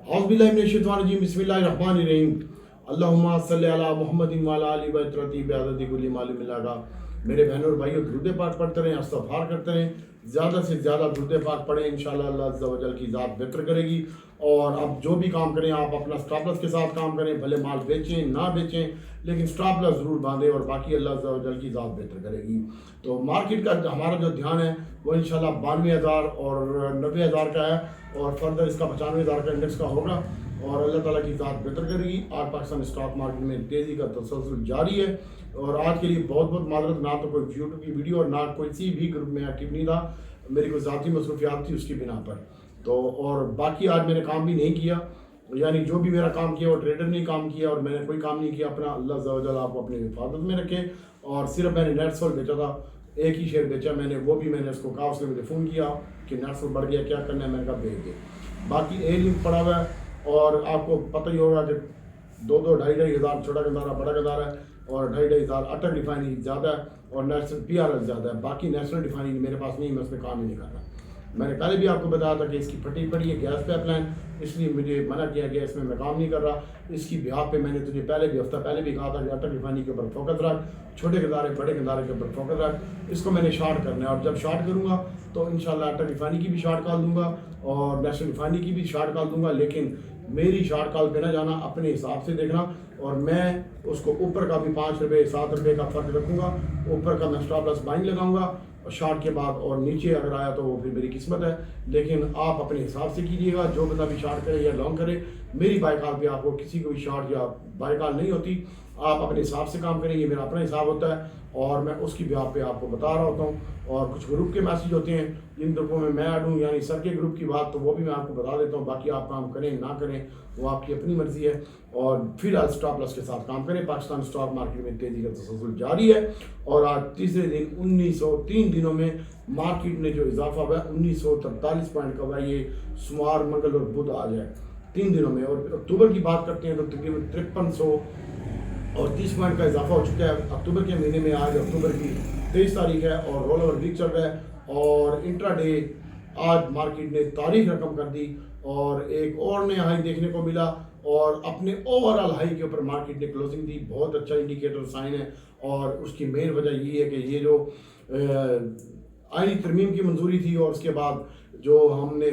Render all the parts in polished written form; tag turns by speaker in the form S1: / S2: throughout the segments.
S1: औज़ुबिल्लाहि बिस्मिल्लाहिर्रहमानिर्रहीम अल्लाहुम्मा सल्लि अला मुहम्मदिन व अला आलि व इत्रती बिअददि कुल्ली मालूम लगा। मेरे बहनों और भाइयों, दुरूद पाक पढ़ते रहें, इस्तग़फ़ार करते रहें, ज़्यादा से ज़्यादा दुरूद पाक पढ़ें। इंशाअल्लाह अल्लाह अज़्ज़ा व जल की ज़ात बेहतर करेगी। और अब जो भी काम करें आप अपना स्टॉप लॉस के साथ काम करें, भले माल बेचें ना बेचें, लेकिन स्टॉप लॉस ज़रूर बांधें और बाकी अल्लाह अज़्ज़ा व जल की ज़ात बेहतर करेगी। तो मार्केट का हमारा जो ध्यान है वो इंशाअल्लाह 92,000 और 90,000 का है, और फर्दर इसका 95,000 का इंडेक्स का होगा और अल्लाह ताला की ज़ात बेहतर करेगी। आज पाकिस्तान स्टॉक मार्केट में तेज़ी का तसलसल जारी है। और आज के लिए बहुत बहुत माजरत, ना तो कोई यूट्यूब की वीडियो और ना किसी भी ग्रुप में एक्टिव नहीं था, मेरी कोई ज़ाती मसरूफियात थी उसकी बिना पर। तो और बाकी आज मैंने काम भी नहीं किया, यानी जो भी मेरा काम किया वो ट्रेडर ने काम किया और मैंने कोई काम नहीं किया अपना। अल्लाह अज़्ज़ा व जल आपको अपनी हिफाजत में रखे। और सिर्फ मैंने नेट सोल बेचा था, एक ही शेयर बेचा मैंने, वो भी मैंने उसको कहा, उसने मुझे फ़ोन किया कि नेट सोल बढ़ गया, क्या करना है, मैंने कहा भेज दे। बाकी ए लिंक पड़ा हुआ है और आपको पता ही होगा कि 2-2, 2.5 हज़ार छोटा गदारा बड़ा गदारा है और 2.5 हज़ार अटक रिफाइनरी ज़्यादा है और नेशनल PRL ज़्यादा है। बाकी नेशनल रिफाइनरी मेरे पास नहीं, मैं उसमें काम ही नहीं कर रहा। मैंने पहले भी आपको बताया था कि इसकी फटी पड़ी है गैस पाइपलाइन, इसलिए मुझे मना किया गया, इसमें मैं काम नहीं कर रहा। इसकी बिहाफ पे मैंने तुझे पहले भी हफ्ता पहले भी कहा था कि अटक रिफाइनरी के ऊपर फोकस रख, छोटे गदारे बड़े गदारे के ऊपर फोकस रख, इसको मैंने शॉर्ट करना है। और जब शॉर्ट करूँगा तो इंशाल्लाह अटक रिफाइनरी की भी शॉर्ट कॉल दूंगा और नेशनल रिफाइनरी की भी शॉर्ट कॉल दूंगा, लेकिन मेरी शॉर्ट कॉल पे ना जाना, अपने हिसाब से देखना। और मैं उसको ऊपर का भी 5 रुपये 7 रुपये का फ़र्क रखूँगा, ऊपर का मैं स्टॉप लॉस बाइंग लगाऊंगा और शॉर्ट के बाद, और नीचे अगर आया तो वो फिर मेरी किस्मत है। लेकिन आप अपने हिसाब से कीजिएगा, जो बंदा भी शॉर्ट करे या लॉन्ग करे, मेरी बाई कॉल पे आपको किसी को भी शॉर्ट या बाई कॉल नहीं होती। आप अपने हिसाब से काम करें, ये मेरा अपना हिसाब होता है और मैं उसकी ब्याह पे आपको बता रहा होता हूँ। और कुछ ग्रुप के मैसेज होते हैं, जिन ग्रुपों में मैं ऐड हूँ, यानी सर के ग्रुप की बात, तो वो भी मैं आपको बता देता हूँ। बाकी आप काम करें ना करें वो आपकी अपनी मर्जी है। और फिलहाल स्टॉप लॉस के साथ काम करें। पाकिस्तान स्टॉक मार्केट में तेज़ी का तसलसल जारी है और आज तीसरे दिन 1903 दिनों में मार्केट ने जो इजाफा हुआ है 1943 पॉइंट का हुआ है। ये सोमवार, मंगल और बुध आज है 3 दिनों में। और अक्टूबर की बात करते हैं तो तकरीबन 5330 पॉइंट का इजाफा हो चुका है अक्टूबर के महीने में। आज अक्टूबर की 23 तारीख है और रोल ओवर वीक चल रहा है। और इंट्राडे आज मार्केट ने तारीख रकम कर दी और एक और नया हाई देखने को मिला और अपने ओवरऑल हाई के ऊपर मार्केट ने क्लोजिंग दी। बहुत अच्छा इंडिकेटर साइन है और उसकी मेन वजह ये है कि ये जो आईनी तरमीम की मंजूरी थी और उसके बाद जो हमने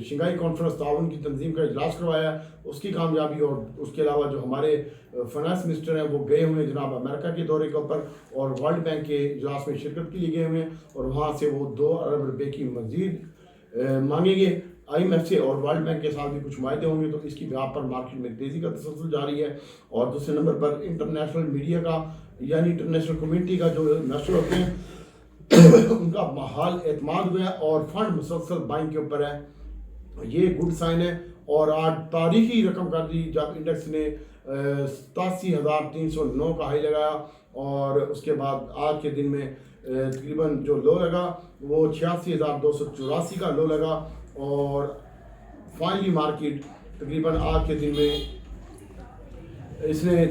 S1: शंघाई कॉन्फ्रेंस ताउन की तंजीम का इजलास करवाया उसकी कामयाबी, और उसके अलावा जो हमारे फाइनेंस मिनिस्टर हैं वो गए हुए हैं जनाब अमेरिका के दौरे के ऊपर और वर्ल्ड बैंक के इजलास में शिरकत के लिए गए हुए हैं और वहाँ से वो 2 अरब रुपये की मजीद मांगेंगे IMF से, और वर्ल्ड बैंक के साथ भी कुछ मायदे होंगे। तो इसकी बिहार पर मार्केट में तेज़ी का तसलसल जारी है। और दूसरे नंबर पर इंटरनेशनल मीडिया का, यानी इंटरनेशनल कम्युनिटी का जो इन्वेस्टर होते हैं उनका हाल एतमाद हुआ है और फंड मुसलसल बाइंग के ऊपर है, ये गुड साइन है। और आज तारीखी रकम कर दी जब इंडेक्स ने 87,309 का हाई लगाया और उसके बाद आज के दिन में तकरीबन जो लो लगा वो 86,284 का लो लगा। और फाइनली मार्केट तकरीबन आज के दिन में इसने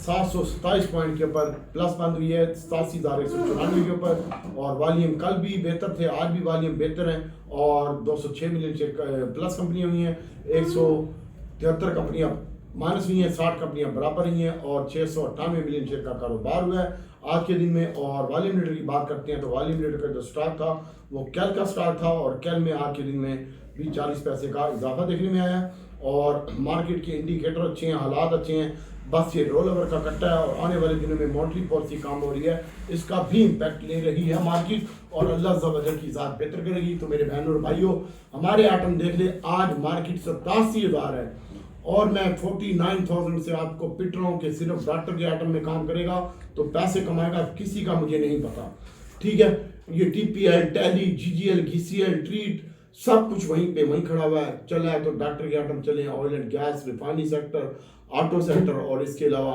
S1: 727 पॉइंट के ऊपर प्लस बंद हुई है, 87,194 के ऊपर। और वॉल्यूम कल भी बेहतर थे, आज भी वॉल्यूम बेहतर है और 206 मिलियन शेयर प्लस कंपनियां हुई हैं, 173 कंपनियां माइनस हुई हैं, 60 कंपनियां बराबर हुई हैं और 698 मिलियन शेयर का कारोबार हुआ है आज के दिन में। और वॉल्यूम लीडर की बात करते हैं तो वॉल्यूम लीडर का जो स्टॉक था वो कैल का स्टॉक था और कैल में आज के दिन में भी 40 पैसे का इजाफा देखने में आया है। और मार्केट के इंडिकेटर अच्छे हैं, हालात अच्छे हैं, बस ये रोल ओवर का कट्टा है और आने वाले दिनों में मॉनेटरी पॉलिसी काम हो रही है, इसका भी इम्पैक्ट ले रही है मार्केट और अल्लाह अज़्ज़ा व जल की ज़ात बेहतर करेगी। तो मेरे बहनों और भाइयों, हमारे आइटम देख ले, आज मार्केट 87,000 है और मैं 49,000 से आपको पिट रहा हूँ कि सिर्फ डॉक्टर के आइटम में काम करेगा तो पैसे कमाएगा, किसी का मुझे नहीं पता, ठीक है। ये TPL, tally, GGL, GCL, treat सब कुछ वहीं पे वहीं खड़ा हुआ है, चला है तो डॉक्टर के आइटम चले, oil and gas, refinery sector, auto sector और इसके अलावा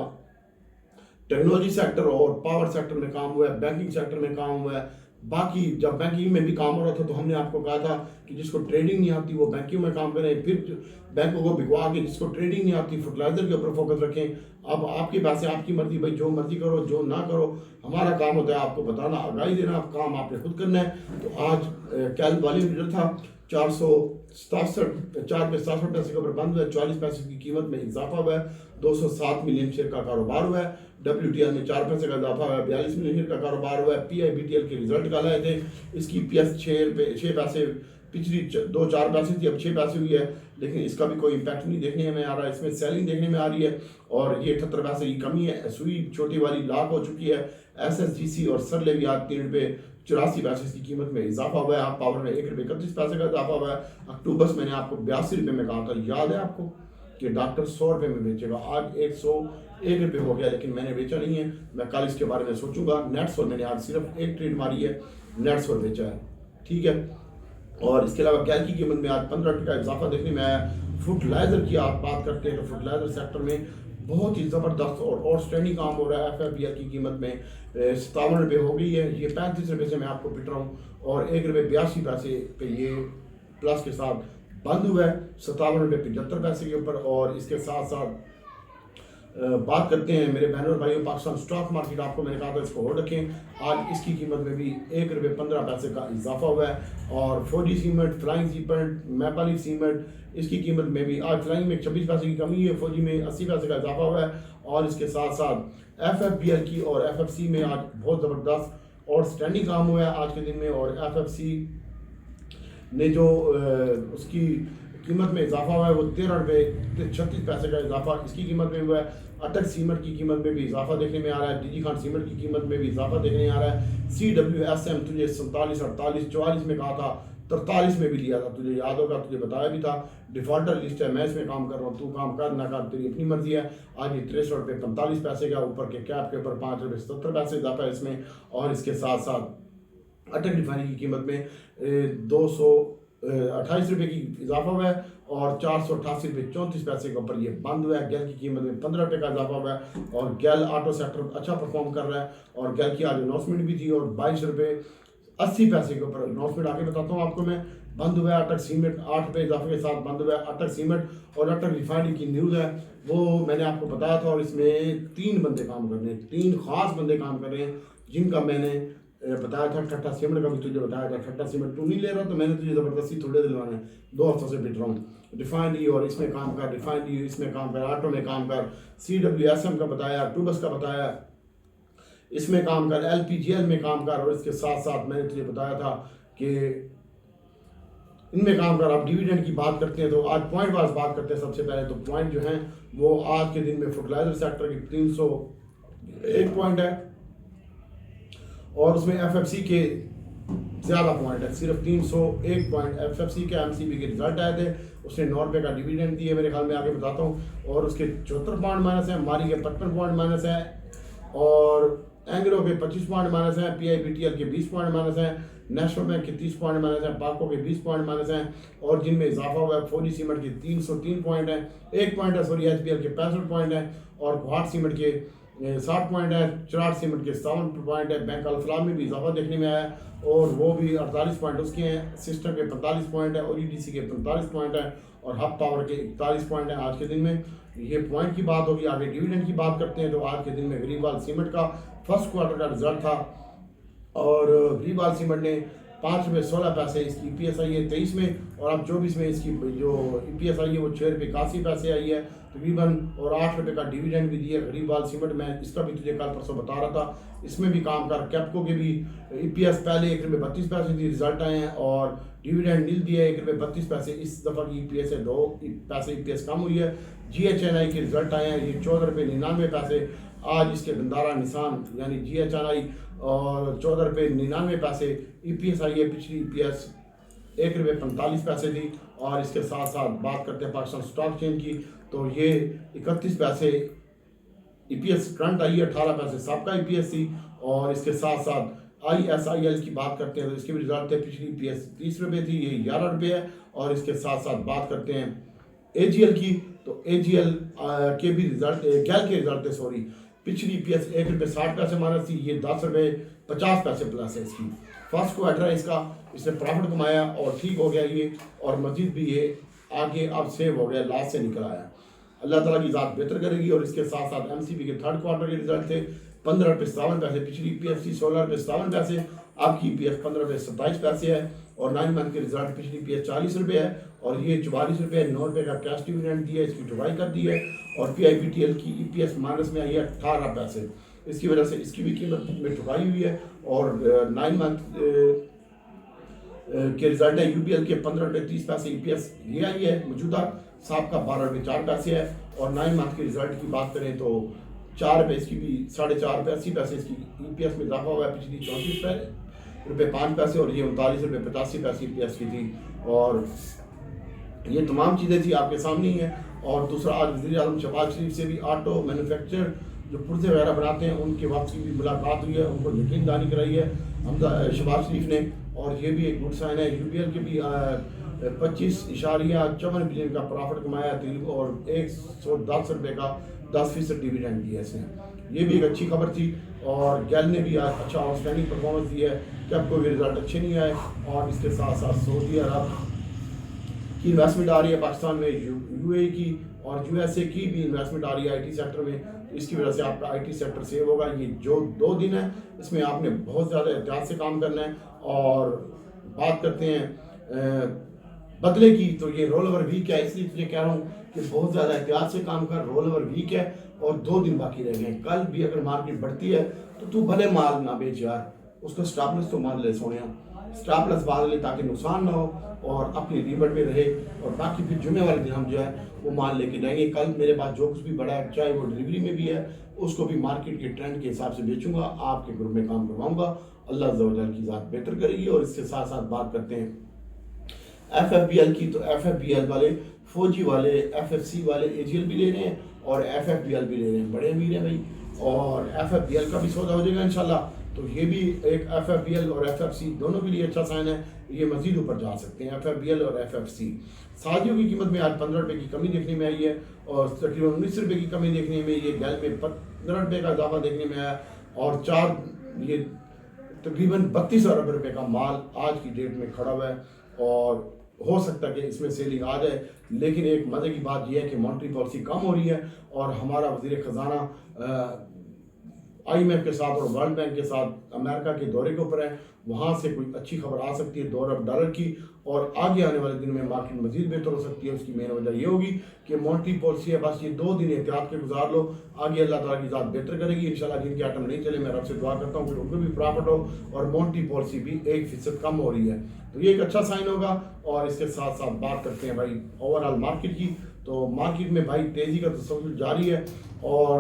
S1: टेक्नोलॉजी सेक्टर और पावर सेक्टर में काम हुआ है, बैंकिंग सेक्टर में काम हुआ है। बाकी जब बैंकिंग में भी काम हो रहा था तो हमने आपको कहा था कि जिसको ट्रेडिंग नहीं आती वो बैंकिंग में काम करें, फिर बैंकों को भिगवा के जिसको ट्रेडिंग नहीं आती फर्टिलाइजर के ऊपर फोकस रखें। अब आपके पास है, आपकी मर्जी, भाई जो मर्जी करो जो ना करो, हमारा काम होता है आपको बताना, आगाही देना, काम आपने खुद करना है। तो आज कैल वॉल्यूम लीडर था 67 4 पे 67 पैसे के ऊपर बंद हुआ है, 44 पैसे की कीमत में इजाफा हुआ है, 207 मिलियन शेयर का कारोबार हुआ है। WTI में 4 पैसे का इजाफा हुआ है, 42 मिलियन शेयर का कारोबार हुआ है। PIBTL के रिजल्ट निकाले आए थे, इसकी EPS 6 पैसे, पिछली 2-4 पैसे थी, अब 6 पैसे हुई है, लेकिन इसका भी कोई इम्पैक्ट नहीं देखने में आ रहा है। इसमें सेलिंग देखने में आ रही है और ये 78 पैसे की कमी है। सुई छोटी वाली लाख हो चुकी है। SSGC और सरले भी आज 3 रुपये 84 पैसे की कीमत में इजाफा हुआ है। आप पावर में 1 रुपये 31 पैसे का इजाफा हुआ है। अक्टूबर से मैंने आपको 82 रुपये में कहा था, याद है आपको, कि डॉक्टर 100 रुपये में बेचेगा। आज 101 रुपये हो गया, लेकिन मैंने बेचा नहीं है। मैं कल इसके बारे में सोचूंगा। नेट्स और मैंने आज सिर्फ एक ट्रेड मारी है, नेट्स और बेचा है, ठीक है। और इसके अलावा गैल की कीमत में आज 15 रुपये का इजाफा देखने में आया। फर्टिलाइजर की आप बात करते हैं तो फर्टिलाइजर सेक्टर में बहुत ही ज़बरदस्त और आउटस्टैंडिंग काम हो रहा है। FFBL की कीमत में 57 रुपये हो गई है। ये 35 रुपये से मैं आपको पिट रहा हूँ और 1 रुपये 82 पैसे पे ये प्लस के साथ बंद हुआ है, 57 रुपये 75 पैसे के ऊपर। और इसके साथ साथ बात करते हैं मेरे बहनों और भाइयों, पाकिस्तान स्टॉक मार्केट, आपको मैंने कहा था इसको होल्ड रखें। आज इसकी कीमत में भी 1 रुपये 15 पैसे का इजाफा हुआ है। और फौजी सीमेंट, फ्लाइंग सीमेंट, मैपाली सीमेंट, इसकी कीमत में भी आज फ्लाइंग में 26 पैसे की कमी है, फौजी में 80 पैसे का इजाफा हुआ है। और इसके साथ साथ FFBL की और FFC में आज बहुत ज़बरदस्त और स्टैंडिंग काम हुआ है आज के दिन में। और FFC ने जो उसकी कीमत में इजाफा हुआ है वो 13 रुपये 36 पैसे का इजाफा इसकी कीमत में हुआ है। अटक सीमेंट की कीमत में भी इजाफा देखने में आ रहा है। DG खान सीमेंट की कीमत में भी इजाफा देखने में आ रहा है। CWSM तुझे 47, 48, 44 में कहा था, 43 में भी लिया था, तुझे याद होगा, तुझे बताया भी था। डिफॉल्टर लिस्ट है, मैं इसमें काम कर रहा हूँ, तू काम कर ना कर, तेरी अपनी मर्जी है। आज ये 63 रुपये 45 पैसे का ऊपर के कैप के ऊपर 5 रुपये 70 पैसे इजाफा है इसमें। और इसके साथ साथ अटक रिफाइनरी की कीमत में 228 रुपये की इजाफा हुआ है और 488 रुपये 34 पैसे के ऊपर ये बंद हुआ है। गैल की कीमत में 15 रुपये का इजाफा हुआ है और गैल ऑटो सेक्टर अच्छा परफॉर्म कर रहा है। और गैल की आज अनाउंसमेंट भी थी और 22 रुपये 80 पैसे के ऊपर अनाउंसमेंट आगे बताता हूँ आपको मैं। बंद हुआ है अटक सीमेंट, 8 रुपये इजाफे के साथ बंद हुआ है अटक सीमेंट। और अटक रिफाइनरी की न्यूज़ है वो मैंने आपको बताया था, और इसमें 3 बंदे काम कर रहे हैं, 3 खास बंदे काम कर रहे हैं, जिनका मैंने बताया था। ठट्टा सीमेंट का भी तुझे बताया था। ठट्टा सीमेंट तू नहीं ले रहा तो मैंने तुझे ज़बरदस्ती थोड़े दिलवाना है, 2 हफ्तों से पिट रहा हूँ। रिफाइनरी और इसमें काम कर, रिफाइनरी इसमें काम कर, ऑटो में काम कर, CWSM का बताया, टूबस का बताया, इसमें काम कर, LPGL में काम कर। और इसके साथ साथ मैंने तुझे बताया था कि इनमें काम कर। अब डिविडेंड की बात करते हैं तो आज पॉइंट वाइज बात करते हैं। सबसे पहले तो पॉइंट जो हैं वो आज के दिन में फर्टिलाइजर सेक्टर की 301 पॉइंट है और उसमें FFC के ज़्यादा पॉइंट है, सिर्फ 301 पॉइंट। FFC के MCB के रिजल्ट आए थे, उसने 9 रुपये का डिविडेंड दिए, मेरे ख्याल में आगे बताता हूँ। और उसके 74 पॉइंट माइनस है, हमारी के 55 पॉइंट माइनस है और एंग्रो के 25 पॉइंट माइनस है, PIBTL के 20 पॉइंट माइनस है, नेशनल बैंक के 30 पॉइंट माइनस है, पाको के 20 पॉइंट माइनस हैं। और जिनमें इजाफा हुआ है फौजी सीमेंट के 303 पॉइंट है, 1 पॉइंट है सॉरी HBL के 65 पॉइंट है और गुवाहाट सीमेंट के 60 पॉइंट है, चराट सीमेंट के 57 पॉइंट है। बैंक अल-फलाह में भी इजाफा देखने में आया है और वो भी 48 पॉइंट उसके हैं। सिस्टम के 45 पॉइंट है और EDC के 45 पॉइंट है और हब पावर के 41 पॉइंट है आज के दिन में। ये पॉइंट की बात होगी। आगे डिविडेंड की बात करते हैं तो आज के दिन में गरीबवाल सीमेंट का फर्स्ट क्वार्टर का रिजल्ट था और गरीबवाल सीमेंट ने 5 रुपये 16 पैसे इसकी EPS आई है 23 में, और अब 24 में इसकी जो EPS आई है वो 6 रुपये 81 पैसे आई है तकरीबन, और 8 रुपये का डिविडेंड भी दिया गरीबवाल सीमेंट। मैं इसका भी तुझे कल परसों बता रहा था, इसमें भी काम कर। कैप्को के भी EPS पहले 1 रुपये 32 पैसे की रिजल्ट आए हैं और डिविडेंड नील दिया 1 रुपये 32 पैसे। इस दफ़ा की EPS से 2 पैसे EPS कम हुई है। GHNI के रिजल्ट आए हैं, ये 14 रुपये 99 पैसे। आज इसके गंदारा निशान यानी GHNI और 14 रुपये 99 पैसे EPS आई है। पिछली EPS 1 रुपये 45 पैसे थी। और इसके साथ साथ बात करते हैं पाकिस्तान स्टॉक चेन की, तो ये 31 पैसे EPS करंट आई है, 18 पैसे सबका EPS थी। और इसके साथ साथ ISIL की बात करते हैं तो इसके भी रिजल्ट थे। पिछली EPS 30 रुपये थी, ये 11 रुपये है। और इसके साथ साथ बात करते हैं AGL की, तो AGL के भी रिजल्ट, गैल के रिजल्ट थे सॉरी। पिछली EPS 1 रुपये 60 पैसे माइनस थी, ये 10 रुपये 50 पैसे प्लस है इसकी। फर्स्ट क्वार्टर है इसका, इसने प्रॉफिट कमाया और ठीक हो गया ये, और मजीद भी ये आगे अब सेव हो गया, लास्ट से निकल आया। अल्लाह ताला की ज़ात बेहतर करेगी। और इसके साथ साथ MCB के 3rd क्वार्टर के रिजल्ट थे 15 रुपये 57 पैसे, पिछली EPS थी 16 रुपये 57 पैसे आपकी EPS 15 रुपये 27 पैसे है और 9 मंथ के रिजल्ट पिछली EPS 40 रुपये है और ये 44 रुपये 9 रुपये का कैश डिविडेंड दिया है, इसकी ठुकाई कर दी है और PIBTL की EPS माइनस में आई है 18 पैसे। इसकी वजह से इसकी भी कीमत में ठुकाई हुई है और 9 मंथ के रिजल्ट है UBL के 15 रुपये 30 पैसे EPS ये आई है मौजूदा साहब का 12 रुपये 4 पैसे है और 9 मंथ के रिजल्ट की बात करें तो 4 रुपये इसकी भी 4.5 रुपये 80 पैसे इसकी EPS में इजाफा हुआ है। पिछली 34 रुपये 5 पैसे और ये 39 रुपये 85 पैसे EPS की थी और ये तमाम चीज़ें थी आपके सामने ही है। और दूसरा आज वज़ीर आज़म शहबाज शरीफ से भी ऑटो मैन्युफैक्चर जो पुर्जे वगैरह बनाते हैं उनके वापस की भी मुलाकात हुई है, उनको यकीन दहानी कराई है शहबाज शरीफ ने और ये भी एक गुड साइन है। UBL के भी 25.54 बिलियन का प्रॉफिट कमाया और 110 रुपये का 10% डिविडेंड दिया इसने, ये भी एक अच्छी खबर थी। और गैल ने भी आज अच्छा आउटस्टैंडिंग परफॉर्मेंस दी है, कैप को भी रिजल्ट अच्छे नहीं आए और इसके साथ साथ सऊदी अरब की इन्वेस्टमेंट आ रही है पाकिस्तान में, UAE की और USA की भी इन्वेस्टमेंट आ रही है IT सेक्टर में, तो इसकी वजह से आपका IT सेक्टर सेव होगा। ये जो 2 दिन है इसमें आपने बहुत ज़्यादा एहतियात से काम करना है। और बात करते हैं बदले की, तो ये रोल ओवर वीक है, इसलिए तुझे कह रहा हूँ कि बहुत ज़्यादा एहतियात से काम कर, रोल ओवर वीक है और 2 दिन बाकी रह गए। कल भी अगर मार्केट बढ़ती है तो तू भले माल ना बेच यार, उसको स्टॉप लॉस तो मार ले सोने, स्टॉप लॉस बांध ले ताकि नुकसान ना हो और अपनी लिमिट में रहे और बाकी फिर जुमे वाले दिन हम जो है वो माल लेके जाएंगे। कल मेरे पास जो कुछ भी बड़ा है चाहे वो डिलीवरी में भी है उसको भी मार्केट के ट्रेंड के हिसाब से बेचूंगा, आपके ग्रुप में काम करवाऊंगा। अल्लाह अज़्ज़ा वजल की ज़ात बेहतर करेगी। और इसके साथ साथ बात करते हैं FFBL की, तो FFBL वाले फौजी वाले FFC वाले AGL भी ले रहे हैं और FFBL भी ले रहे हैं, बड़े अमीर हैं भाई और FFBL का भी सौदा हो जाएगा इंशाल्लाह। तो ये भी एक FFBL और FFC दोनों के लिए अच्छा साइन है, ये मजीद ऊपर जा सकते हैं FFBL और FFC। शादियों की कीमत में आज 15 रुपये की कमी देखने में आई है और तकरीबन 19 रुपये की कमी देखने में, ये गैल में 15 रुपये का इजाफा देखने में आया और ये तकरीबन 32 अरब रुपये का माल आज की डेट में खड़ा हुआ है और हो सकता है कि इसमें सेलिंग आ जाए। लेकिन एक मज़े की बात यह है कि मॉनेटरी पॉलिसी कम हो रही है और हमारा वज़ीर ख़जाना IMF के साथ और वर्ल्ड बैंक के साथ अमेरिका के दौरे के ऊपर है, वहाँ से कोई अच्छी खबर आ सकती है $2 अरब की और आगे आने वाले दिन में मार्केट मजीद बेहतर हो सकती है। उसकी मेन वजह ये होगी कि मॉनेटरी पॉलिसी है, बस ये 2 दिन एहतियात के गुजार लो, आगे अल्लाह ताला की ज़ात बेहतर करेगी इंशाल्लाह। जिनके आइटम नहीं चले मैं रब से दुआ करता हूँ कि उनको भी प्रॉफिट हो और मॉनेटरी पॉलिसी भी 1% कम हो रही है, तो ये एक अच्छा साइन होगा। और इसके साथ साथ बात करते हैं भाई ओवरऑल मार्केट की, तो मार्केट में भाई तेज़ी का तसव्वुर जारी है और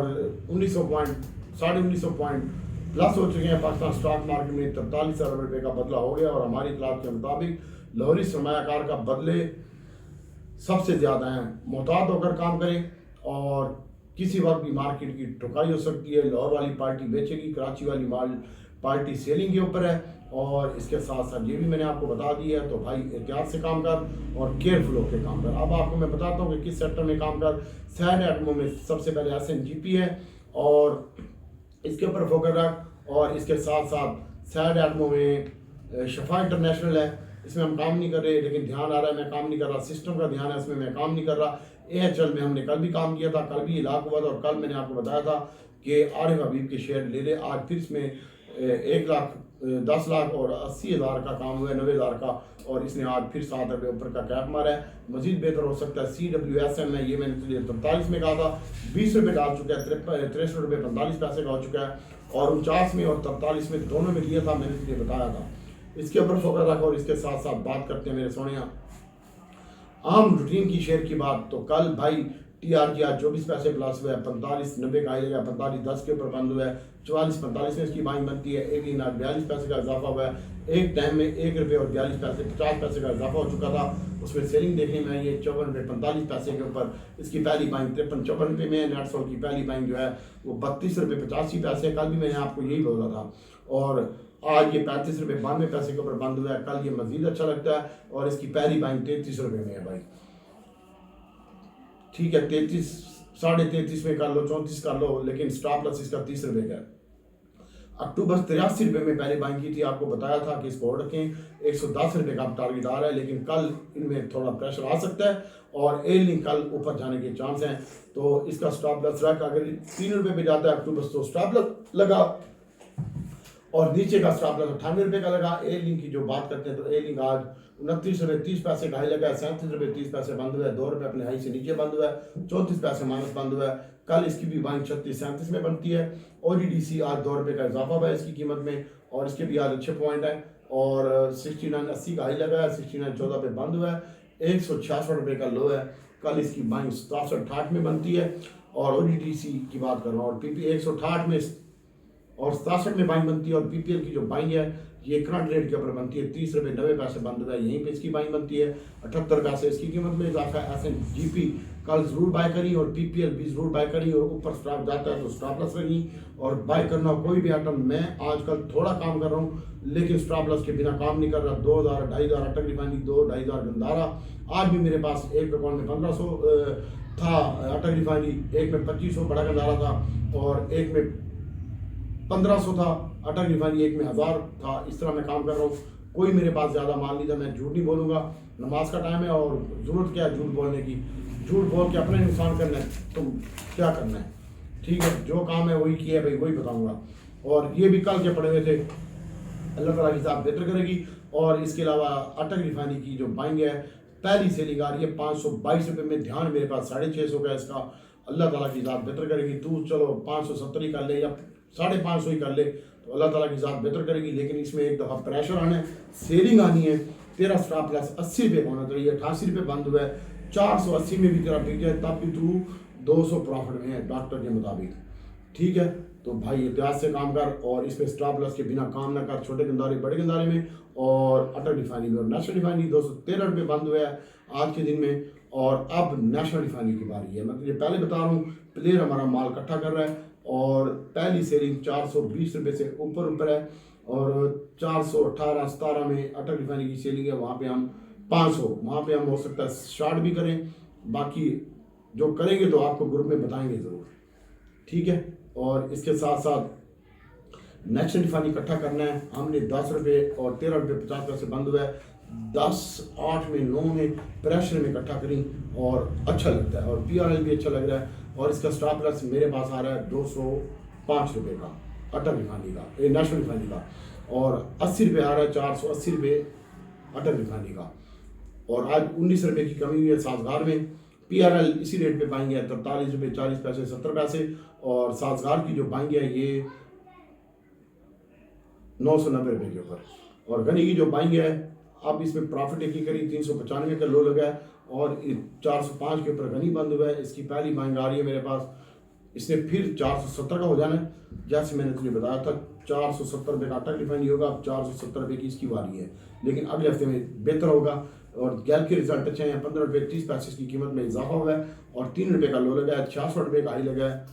S1: 1900 पॉइंट प्लस हो चुके हैं। पाकिस्तान स्टॉक मार्केट में 43 अरब रुपये का बदला हो गया और हमारी इतलात के मुताबिक लाहौरी सरमायाकार का बदले सबसे ज़्यादा हैं। मोहतात होकर काम करें और किसी वक्त भी मार्केट की ठुकाई हो सकती है। लाहौर वाली पार्टी बेचेगी, कराची वाली पार्टी सेलिंग के ऊपर है और इसके साथ साथ ये भी मैंने आपको बता दिया है, तो भाई एहतियात से काम कर और केयरफुल होकर काम कर। अब आपको मैं बताता हूँ कि किस सेक्टर में काम कर। सैड एटमो में सबसे पहले SNGP है और इसके ऊपर फोकस रख और इसके साथ साथ सैड एटमो में शफा इंटरनेशनल है, इसमें हम काम नहीं कर रहे लेकिन ध्यान आ रहा है मैं काम नहीं कर रहा, सिस्टम का ध्यान है इसमें मैं काम नहीं कर रहा। AHL में हमने कल भी काम किया था, कल भी इलाक हुआ था और कल मैंने आपको बताया था कि आरिफ हबीब के शेयर ले ले। आज फिर इसमें 1 लाख 10 लाख और 80 हज़ार का काम हुआ है, 90 हज़ार का, और इसने आज फिर 7 रुपये ऊपर का कैप मारा है। मजीद बेहतर हो सकता है। CWSM है, ये मैंने तुझे 43 में कहा था, 20 रुपये डाल चुका है, 63 रुपये 45 पैसे का हो चुका है और 49 में और 43 में दोनों में लिया था, मैंने तुझे बताया था। इसके ऊपर फोकस रखा और इसके साथ साथ बात करते हैं मेरे सोनिया आम रूटीन की शेयर की बात। तो कल भाई TRG आज 24 पैसे प्लस हुआ है, 45.90 का आएगा, 45.10 के ऊपर बंद हुआ है, 44.45 में इसकी बाइंग बनती है। एक दिन आज 42 पैसे का इजाफा हुआ है, एक टाइम में 1 रुपये और 42 पैसे 50 पैसे का इजाफा हो चुका था, उसमें सेलिंग देखने में आई है 54 रुपये 45 पैसे के ऊपर। इसकी पहली बाइंग 53-54 रुपये में, नेट सोल की पहली बाइंग जो है वो 32 रुपये 85 पैसे। कल भी मैंने आपको यही बोला था और आज ये 35 रुपये 92 पैसे के ऊपर बंद हुआ है। कल ये मजीद अच्छा लगता है और इसकी पहली बाइंग 33 रुपये में है भाई, ठीक है, 33 साढ़े 33 में कर लो, 34 कर लो, लेकिन स्टॉप लॉस इसका 30 रुपये का है। अक्टूबर 83 रुपये में पहले बाइंग की थी, आपको बताया था कि इसको रखें, 110 रुपये का टारगेट आ रहा है, लेकिन कल इनमें थोड़ा प्रेशर आ सकता है और एयरलिंक कल ऊपर जाने के चांस हैं, तो इसका स्टॉप लॉस रख। अगर 3 रुपये पे जाता है अक्टूबर तो स्टॉप लॉस लगा और नीचे का स्टॉप लॉस 98 रुपये का लगा। ए लिंक की जो बात करते हैं तो ए लिंक आज 29 रुपये 30 पैसे का हाई लगा है, 37 रुपये 30 पैसे बंद हुआ है, 2 रुपये अपने हाई से नीचे बंद हुआ है, 34 पैसे माइनस बंद हुआ है। कल इसकी भी बाइंग 36-37 में बनती है। OGDC आज 2 रुपये का इजाफा हुआ है इसकी कीमत में, और इसके भी आज अच्छे पॉइंट है। और 69.80 का हाई लगा है, 69.14 पे बंद हुआ है, 166 रुपये का लो है। कल इसकी बाइंग 67-68 में बनती है। और OGDC की बात कर रहा हूँ, और PP 168 में और 67 में बाइंग बनती है। और PPL की जो बाइंग है ये करंट रेट के ऊपर बनती है, 30 रुपये 90 पैसे बंद हुआ है, यहीं पे इसकी बाइंग बनती है। 78 पैसे इसकी कीमत में इजाफा है। SNGP कल जरूर बाय करी और PPL भी जरूर बाय करी, और ऊपर स्टॉप जाता है तो स्टॉप लॉस रही। और बाय करना कोई भी आइटम, मैं आजकल थोड़ा काम कर रहा हूँ लेकिन स्टॉप लॉस के बिना काम नहीं कर रहा। 2000 2500 अटक रिफाइनरी, 2-2500 गंदारा। आज भी मेरे पास एक अकाउंट में 1500 था अटक रिफाइनरी, एक में 2500 बड़ा गंदारा था, और एक में 1500 था अटक रिफाइनरी, एक में 1000 था। इस तरह मैं काम कर रहा हूँ। कोई मेरे पास ज़्यादा माल नहीं था, मैं झूठ नहीं बोलूँगा। नमाज का टाइम है और ज़रूरत क्या है झूठ बोलने की। झूठ बोल के अपने नुकसान करना है, तुम क्या करना है, ठीक है। जो काम है वही किया भाई, वही बताऊँगा। और ये भी कल के पड़े हुए थे, अल्लाह ताला की हिसाब बेहतर करेगी। और इसके अलावा अटक रिफाइनरी की जो बाइंग है, पहली सेलिंग आ रही है 522 रुपये में। ध्यान मेरे पास 650 का इसका, अल्लाह ताला की हिसाब बेहतर करेगी। तू चलो 570 ही कर ले या 550 ही कर ले, तो अल्लाह ताला की ज़ात बेहतर करेगी। लेकिन इसमें एक दफ़ा प्रेशर आना है, सेलिंग आनी है। तेरा स्टॉप लॉस 80 रुपये होना चाहिए, 88 रुपये बंद हुआ है। 480 में भी तेरा बिक जाए तब भी तू 200 प्रॉफिट में है डॉक्टर के मुताबिक, ठीक है। तो भाई एहतियात से काम कर, और इसमें स्टॉप लॉस के बिना काम ना कर, छोटे गंदारे बड़े गंदारे में। और अटल रिफाइनरी में और नेशनल रिफाइनरी 213 रुपये बंद हुआ है आज के दिन में। और अब नेशनल रिफाइनरी की बारी है। मैं तुझे पहले बता रहा हूँ, प्लेयर हमारा माल इकट्ठा कर रहा है, और पहली सेलिंग 420 रुपये से ऊपर है। और 418-17 में अटल रिफाइनरी की सेलिंग है, वहाँ पे हम 500, वहाँ पे हम हो सकता है शॉर्ट भी करें। बाकी जो करेंगे तो आपको ग्रुप में बताएंगे ज़रूर, ठीक है। और इसके साथ साथ नेशनल रिफाइनरी इकट्ठा करना है हमने। 10 रुपये और 13 रुपये 50 पैसे बंद हुआ है। 10, 8 में 9 में प्रेशर में इकट्ठा करी और अच्छा लगता है। और PRL भी अच्छा लग रहा है। और इसका स्टॉप लॉस मेरे पास आ रहा है 205 रुपये का अटल रिफाइनरी का, नेशनल रिफाइनरी का। और 80 रुपये आ रहा है, 480 रुपये अटल रिफाइनरी का। और आज 19 रुपये की कमी हुई है साजगार में। PRL इसी रेट पे पाएंगे 43 रुपये 40 पैसे 70 पैसे। और साजगार की जो पाएंगे ये 990 रुपये के ऊपर। और गनी की जो पाएंगे है, अब इसमें प्रॉफिट एक ही करी, 395 का लो लगा है। और 405 के ऊपर गनी बंद हुआ है। इसकी पहली बाइंग आ रही है मेरे पास, इसने फिर 470 का हो जाना है। जैसे मैंने तुझे बताया था 470 रुपये का अटक रिफाइनरी होगा, अब 470 रुपये की इसकी बारी है। लेकिन अगले हफ्ते में बेहतर होगा। और गैल के रिजल्ट अच्छे हैं, 15 रुपये 30 पैसे की कीमत में इजाफा हुआ है। और 3 रुपये का लो लगा है, 66 रुपये का हाई लगा है,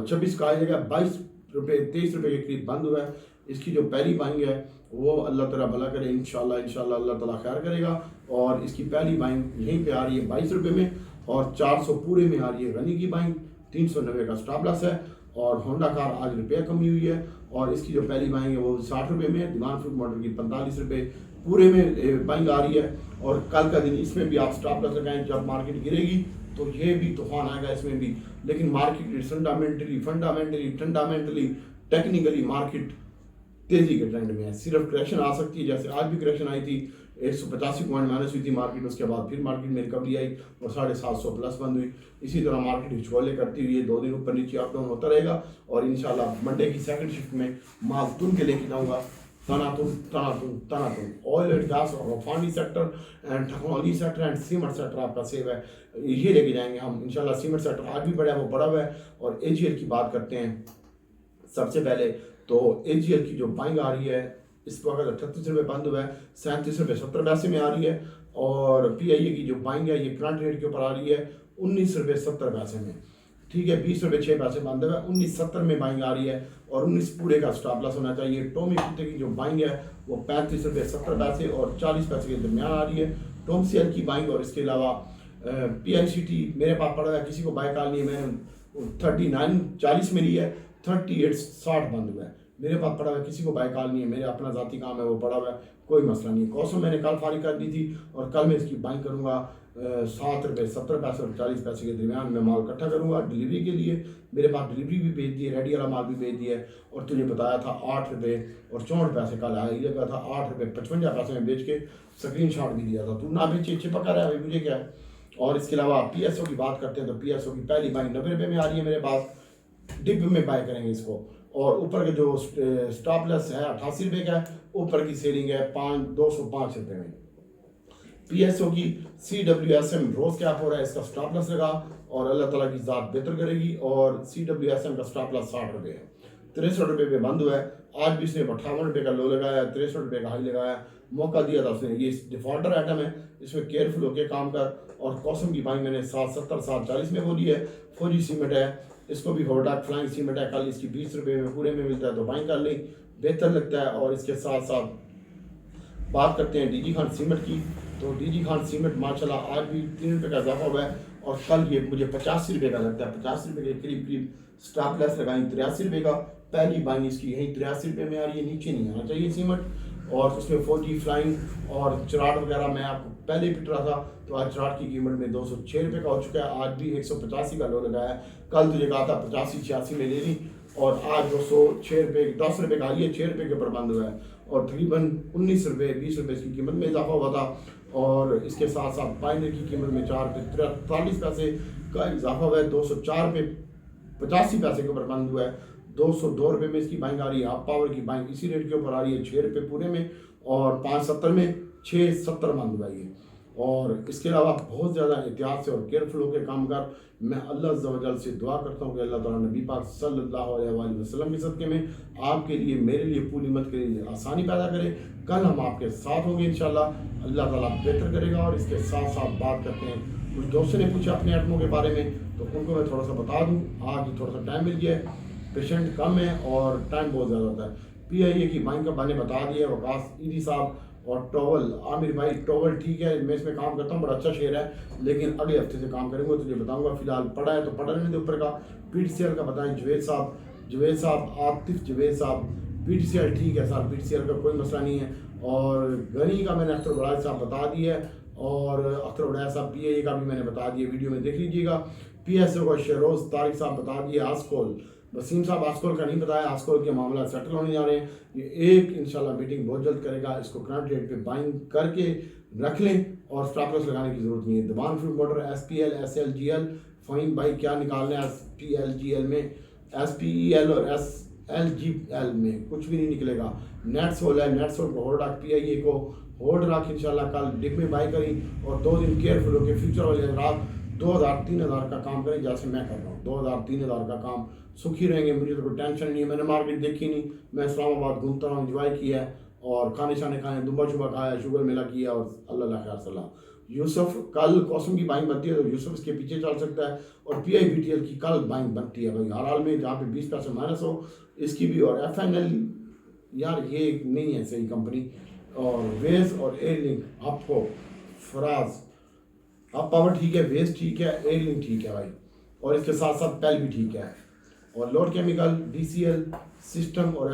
S1: 26 का हाई लगा है, 22 रुपये 23 रुपये के करीब बंद हुआ है। इसकी जो पहली बाइंग है वो अल्लाह ताला भला करे, इंशाल्लाह अल्लाह ताला खैर करेगा। और इसकी पहली बाइंग यहीं पे आ रही है 22 रुपये में, और 400 पूरे में आ रही है गनी की बाइंग। 390 का स्टॉप लॉस है। और होंडा कार आज रुपये कमी हुई है, और इसकी जो पहली बाइंग है वो 60 रुपये में है। दीवान फ्रूट मॉडल की 45 रुपये पूरे में बाइंग आ रही है। और कल का दिन इसमें भी आप स्टॉप लॉस लगाएं, जब मार्केट गिरेगी तो ये भी तूफान आएगा इसमें भी। लेकिन मार्केट फंडामेंटली टेक्निकली मार्केट तेजी के ट्रेंड में है। सिर्फ क्रैशन आ सकती है, जैसे आज भी क्रैशन आई थी, 185 पॉइंट माइनस हुई थी मार्केट। उसके बाद फिर मार्केट में रिकवरी आई और 750 प्लस बंद हुई। इसी तरह मार्केट हिचकोले करती हुई 2 दिन ऊपर नीचे अप डाउन होता रहेगा। और इंशाल्लाह मंडे की सेकंड शिफ्ट में माल तुन के लेके जाऊँगा, तनातुन ऑयल एंड गैस और refinery sector and technology sector and cement sector आपका सेव है, ये लेके जाएंगे हम इंशाल्लाह। सीमेंट सेक्टर आज भी बढ़ा है, वो बढ़ा हुआ है। और AGL की बात करते हैं सबसे पहले, तो AGL की जो बाइंग आ रही है इस वक्त 38 रुपये बंद हुआ है, 37 रुपये 70 पैसे में आ रही है। और PIA की जो बाइंग है ये करंट रेट के ऊपर आ रही है 19 रुपये 70 पैसे में, ठीक है। 20 रुपये 6 पैसे बंद हुआ है, 19.70 में बाइंग आ रही है। और 19 पूरे का स्टॉप लॉस होना चाहिए। टोमी कुत्ते की जो बाइंग है वो 35 रुपये 70 पैसे और 40 पैसे के दरमियान आ रही है। टॉम सेल की बाइंग। और इसके अलावा PICT मेरे पास पड़ा है, किसी को बाय कॉल नहीं है, मैंने 39.40 में ली है, 38.60 बंद हुआ है। मेरे पास पड़ा हुआ है, किसी को बाय कॉल नहीं है, मेरे अपना ज़ाती काम है वो पड़ा हुआ है, कोई मसला नहीं है। कॉसम मैंने कल फारिग कर दी थी और कल मैं इसकी बाइंग करूँगा 7 रुपये 70 पैसे और 40 पैसे के दरमियान मैं माल इकट्ठा करूँगा डिलीवरी के लिए। मेरे पास डिलीवरी भी भेज दी है, रेडी वाला माल भी भेज दिया है। और तुझे बताया था 8 रुपये और 64 पैसे कल आया, ये कहा था 8 रुपये 55 पैसे में बेच के स्क्रीनशॉट भी दिया था। तू ना बेचे चिपका रहा है भाई, मुझे क्या है। और इसके अलावा PSO की बात करते हैं तो PSO की पहली बाइंग 90 रुपये में आ रही है मेरे पास, डिप में बाय करेंगे इसको। और ऊपर के जो स्टॉप लेस है 88 रुपये का है, ऊपर की सेलिंग है 205 रुपये में। PSO की CWSM रोज कैप हो रहा है, इसका स्टॉप लॉस लगा और अल्लाह ताला की ज़ात बेहतर करेगी। और CWSM का स्टॉप लॉस 60 रुपये है, 63 रुपये पे बंद हुआ है। आज भी इसने 58 रुपये का लो लगाया, 63 रुपये का हाई लगाया, मौका दिया था उसने। ये डिफॉल्टर आइटम है, इसमें केयरफुल होकर काम कर। और कॉसम की बाइंग मैंने 770 740 में बोली है। फौजी सीमेंट है, इसको भी होर्डाक फ्लाइंग सीमेंट है, कल इसकी 20 रुपये में पूरे में मिलता है तो बाइंग कर लें, बेहतर लगता है। और इसके साथ साथ बात करते हैं DG खान सीमेंट की। तो DG खान सीमेंट माशाल्लाह आज भी 3 रुपये का इजाफा हुआ है और कल ये मुझे 85 रुपये का लगता है। 85 रुपये के करीब स्टॉप लेस लगाई 83 रुपये का। पहली बाइंग इसकी यही 83 रुपये में आ रही है, नीचे नहीं आना चाहिए सीमेंट। और उसमें 4G फ्लाइंग और चराट वगैरह मैं आपको पहले ही पिट रहा था। तो आज चराट की कीमत में 206 रुपये का हो चुका है। आज भी 185 का लो लगाया है, कल तुझे कहा था 85-86 में ले ली और आज 206 रुपये 10 रुपये का ये 6 रुपये के ऊपर बंद हुआ है। और तकरीबन 19 रुपये 20 रुपये इसकी कीमत में इजाफा हुआ था। और इसके साथ साथ बाइनर की कीमत में 4 रुपये 43 पैसे का इजाफा हुआ है। 204 रुपये 85 पैसे के ऊपर बंद हुआ है। 202 रुपये में इसकी बाइंग आ रही है। आप पावर की बाइंग इसी रेट के ऊपर आ रही है 6 रुपये पूरे में और 570 में 670 बंद हुआ है। और इसके अलावा बहुत ज़्यादा एहतियात से और केयरफुल होकर काम कर। मैं अल्लाह अज़्ज़ा व जल से दुआ करता हूँ कि अल्लाह ताला नबी पाक सल्लल्लाहु अलैहि वसल्लम के सदक़े में आपके लिए मेरे लिए पूरी उम्मत के लिए आसानी पैदा करे। कल हम आपके साथ होंगे इंशाल्लाह, अल्लाह ताला बेहतर करेगा। और इसके साथ साथ बात करते हैं, कुछ दोस्तों ने पूछा अपने आइटमों के बारे में तो उनको मैं थोड़ा सा बता दूँ। आज थोड़ा सा टाइम मिल गया है, पेशेंट कम है और टाइम बहुत ज़्यादा होता है। PIA की बाइंग का मैंने बता दिया, वकास ईदी साहब और टॉवल आमिर भाई। टॉवल ठीक है, मैं इसमें काम करता हूँ, बड़ा अच्छा शेयर है, लेकिन अगले हफ्ते से काम करेंगे तुझे बताऊंगा। फिलहाल पढ़ा है तो पढ़ा रहने दे ऊपर का। PTCL का बताएं जुवेद साहब आतिफ जुवेद साहब। PTCL ठीक है सर, PTCL का कोई मसला नहीं है। और गनी का मैंने अख्तर बड़ाज साहब बता दिया है और अख्तर बड़ाज साहब PIA का भी मैंने बता दिया, वीडियो में देख लीजिएगा। PSO का शरोज तारिक साहब बता दिए। आस्कोल वसीम साहब आस्कोल का नहीं बताया, आस्कोल के मामला सेटल होने जा रहे हैं। ये एक इंशाल्लाह मीटिंग बहुत जल्द करेगा। इसको करंट रेट पे बाइंग करके रख लें और स्टॉप लॉस लगाने की जरूरत नहीं है। दबान fruit motor SPL SLGL fine भाई क्या निकालना है SPLGL में, SPEL और SLGL में कुछ भी नहीं निकलेगा। नेट्स होल है, नेट्स होल को होल्ड रख, PIA को होल्ड रख इंशाल्लाह। कल डिप में बाई करी और 2 दिन केयरफुल होकर फ्यूचर वाले रात 2000-3000 का काम करें जैसे मैं कर रहा हूँ। 2000-3000 का काम सुखी रहेंगे, मुझे तो कोई टेंशन नहीं है। मैंने मार्केट देखी नहीं, मैं इस्लामाबाद घूमता रहा हूँ, इंजॉय किया है और खाने शाने खाए, दुबा शुबा खाया, शुगर मेला किया और अल्लाह खैर सलाह। यूसुफ कल कौसम की बाइंग बनती है तो यूसुफ इसके पीछे चल सकता है। और PIBTL की कल बाइंग बनती है भाई, हर हाल में जहाँ पे 20 पैसे माइनस हो इसकी भी। और FNL यार ये नहीं है सही कंपनी। और वेज और एयरलिंक आपको फराज अब पावर ठीक है, वेस्ट ठीक है, एयरलिंक ठीक है भाई। और इसके साथ साथ पेल भी ठीक है। और लोड केमिकल DCL सिस्टम और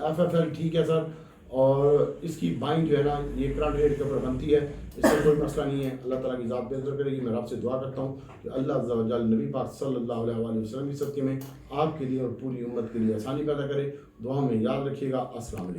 S1: FFL ठीक है सर। और इसकी बाइंग जो है ना ये करंट रेट के ऊपर बनती है, इससे कोई मसला नहीं है। अल्लाह ताला की ज़ात बेहतर करेगी। मैं रब से दुआ करता हूँ कि अल्लाह अज़्ज़ा व जल नबी पाक सल्लल्लाहु अलैहि वसल्लम के सदक़े में आपके लिए और पूरी उम्मत के लिए आसानी पैदा करे। दुआ में याद रखिएगा। अस्सलाम वालेकुम।